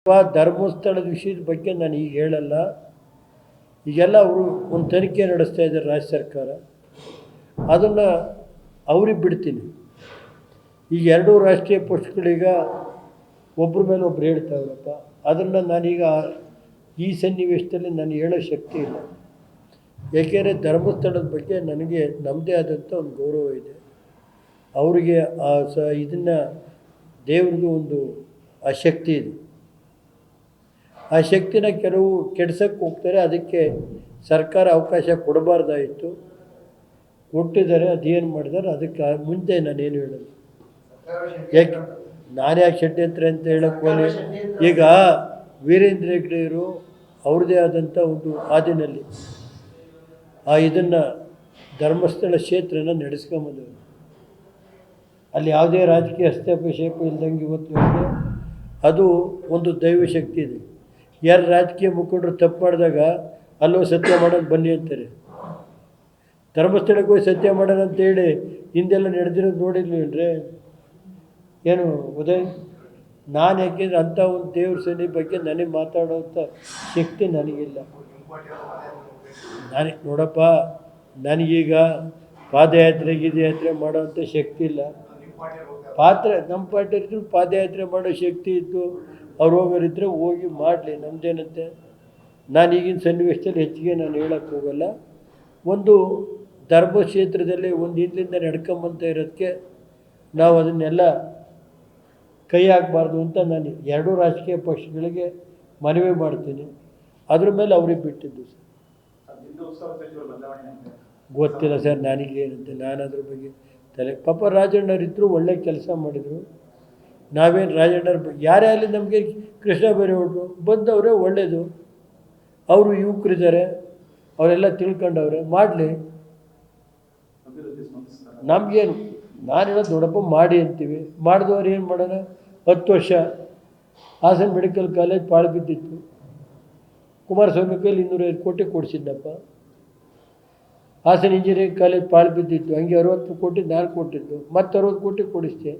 ಧರ್ಮಸ್ಥಳದ ವಿಷಯದ ಬಗ್ಗೆ ನಾನು ಈಗ ಹೇಳಲ್ಲ. ಈಗೆಲ್ಲ ಅವರು ಒಂದು ತನಿಖೆ ನಡೆಸ್ತಾ ಇದ್ದಾರೆ ರಾಜ್ಯ ಸರ್ಕಾರ, ಅದನ್ನು ಅವ್ರಿಗೆ ಬಿಡ್ತೀನಿ. ಈಗ ಎರಡೂ ರಾಷ್ಟ್ರೀಯ ಪಕ್ಷಗಳೀಗ ಒಬ್ಬರ ಮೇಲೆ ಒಬ್ರು ಹೇಳ್ತಾವ್ರಪ್ಪ, ಅದನ್ನು ನಾನೀಗ ಈ ಸನ್ನಿವೇಶದಲ್ಲಿ ನಾನು ಹೇಳೋ ಶಕ್ತಿ ಇಲ್ಲ. ಏಕೆಂದರೆ ಧರ್ಮಸ್ಥಳದ ಬಗ್ಗೆ ನನಗೆ ನಮ್ಮದೇ ಆದಂಥ ಒಂದು ಗೌರವ ಇದೆ. ಅವರಿಗೆ ಇದನ್ನು ದೇವ್ರದ್ದು ಒಂದು ಆ ಶಕ್ತಿ ಇದೆ. ಆ ಶಕ್ತಿನ ಕೆಲವು ಕೆಡ್ಸಕ್ಕೆ ಹೋಗ್ತಾರೆ. ಅದಕ್ಕೆ ಸರ್ಕಾರ ಅವಕಾಶ ಕೊಡಬಾರ್ದಾಯಿತು, ಕೊಟ್ಟಿದ್ದಾರೆ. ಅದೇನು ಮಾಡಿದ್ದಾರೆ ಅದಕ್ಕೆ ಮುಂದೆ ನಾನೇನು ಹೇಳೋದು. ಯಾಕೆ ನಾನು ಯಾಕೆ ಷಡ್ಯಂತ್ರ ಅಂತ ಹೇಳಕ್ಕೆ ಹೋಗಿ, ಈಗ ವೀರೇಂದ್ರ ಹೆಗ್ಗಡೆಯವರು ಅವ್ರದ್ದೇ ಆದಂಥ ಒಂದು ಹಾದಿನಲ್ಲಿ ಇದನ್ನು ಧರ್ಮಸ್ಥಳ ಕ್ಷೇತ್ರನ ನಡೆಸ್ಕೊಂಬಂದವರು. ಅಲ್ಲಿ ಯಾವುದೇ ರಾಜಕೀಯ ಹಸ್ತಕ್ಷೇಪ ಇಲ್ದಂಗೆ ಇವತ್ತು ಅದು ಒಂದು ದೈವಶಕ್ತಿ ಇದೆ. ಯಾರು ರಾಜಕೀಯ ಮುಖಂಡರು ತಪ್ಪು ಮಾಡಿದಾಗ ಅಲ್ಲೋ ಸತ್ಯ ಮಾಡೋದು ಬನ್ನಿ ಅಂತಾರೆ. ಧರ್ಮಸ್ಥಳಕ್ಕೆ ಹೋಗಿ ಸತ್ಯ ಮಾಡೋಣ ಅಂತೇಳಿ ಹಿಂದೆಲ್ಲ ನಡೆದಿರೋದು ನೋಡಿರ್ಲಿಲ್ರಿ ಏನು ಉದಯ್? ನಾನು ಯಾಕೆಂದರೆ ಅಂಥ ಒಂದು ದೇವ್ರ ಸನ್ನಿ ಬಗ್ಗೆ ನನಗೆ ಮಾತಾಡೋವಂಥ ಶಕ್ತಿ ನನಗಿಲ್ಲ. ನೋಡಪ್ಪ, ನನಗೀಗ ಪಾದಯಾತ್ರೆ ಮಾಡೋವಂಥ ಶಕ್ತಿ ಇಲ್ಲ. ನಮ್ಮ ಪಾರ್ಟಿ ಪಾದಯಾತ್ರೆ ಮಾಡೋ ಶಕ್ತಿ ಇದ್ದು ಅವ್ರು ಹೋಗೋರಿದ್ದರೆ ಹೋಗಿ ಮಾಡಲಿ, ನಮ್ಮದೇನಂತೆ. ನಾನು ಈಗಿನ ಸನ್ನಿವೇಶದಲ್ಲಿ ಹೆಚ್ಚಿಗೆ ನಾನು ಹೇಳೋಕ್ಕೆ ಹೋಗಲ್ಲ. ಒಂದು ಧರ್ಮಕ್ಷೇತ್ರದಲ್ಲಿ ಒಂದು ಹಿಂದಿಂದ ನಡ್ಕೊಂಬಂತ ಇರೋದಕ್ಕೆ ನಾವು ಅದನ್ನೆಲ್ಲ ಕೈ ಹಾಕಬಾರ್ದು ಅಂತ ನಾನು ಎರಡೂ ರಾಜಕೀಯ ಪಕ್ಷಗಳಿಗೆ ಮನವಿ ಮಾಡ್ತೀನಿ. ಅದ್ರ ಮೇಲೆ ಅವ್ರಿಗೆ ಬಿಟ್ಟಿದ್ದು ಸರ್. ಗೊತ್ತಿಲ್ಲ ಸರ್ ನನಗೇನಂತೆ, ನಾನು ಅದ್ರ ಬಗ್ಗೆ ಪಾಪ ರಾಜಣ್ಣರಿದ್ದರು, ಒಳ್ಳೆ ಕೆಲಸ ಮಾಡಿದರು. ನಾವೇನು ರಾಜಣ್ಣರ ಬಗ್ಗೆ ಯಾರೇ ಆಗಲಿ ನಮಗೆ ಕೃಷ್ಣ ಬೈರೇಗೌಡರು ಬಂದವರೇ ಒಳ್ಳೆಯದು. ಅವರು ಯುವಕರಿದ್ದಾರೆ, ಅವರೆಲ್ಲ ತಿಳ್ಕೊಂಡವ್ರೆ, ಮಾಡಲಿ. ನಮಗೇನು, ನಾನು ಹೇಳೋದು ದೊಡ್ಡಪ್ಪ ಮಾಡಿ ಅಂತೀವಿ. ಮಾಡಿದವ್ರು ಏನು ಮಾಡೋಣ? 10 ವರ್ಷ ಹಾಸನ ಮೆಡಿಕಲ್ ಕಾಲೇಜ್ ಪಾಳು ಬಿದ್ದಿತ್ತು. ಕುಮಾರಸ್ವಾಮಿ ಕೈಲಿ 250 ಕೋಟಿ ಕೊಡಿಸಿದ್ದಪ್ಪ. ಹಾಸನ ಇಂಜಿನಿಯರಿಂಗ್ ಕಾಲೇಜ್ ಪಾಳು ಬಿದ್ದಿತ್ತು, ಹಂಗೆ 60 ಕೋಟಿ ನಾನು ಕೊಟ್ಟಿದ್ದು, ಮತ್ತು 60 ಕೋಟಿ ಕೊಡಿಸ್ತೆ.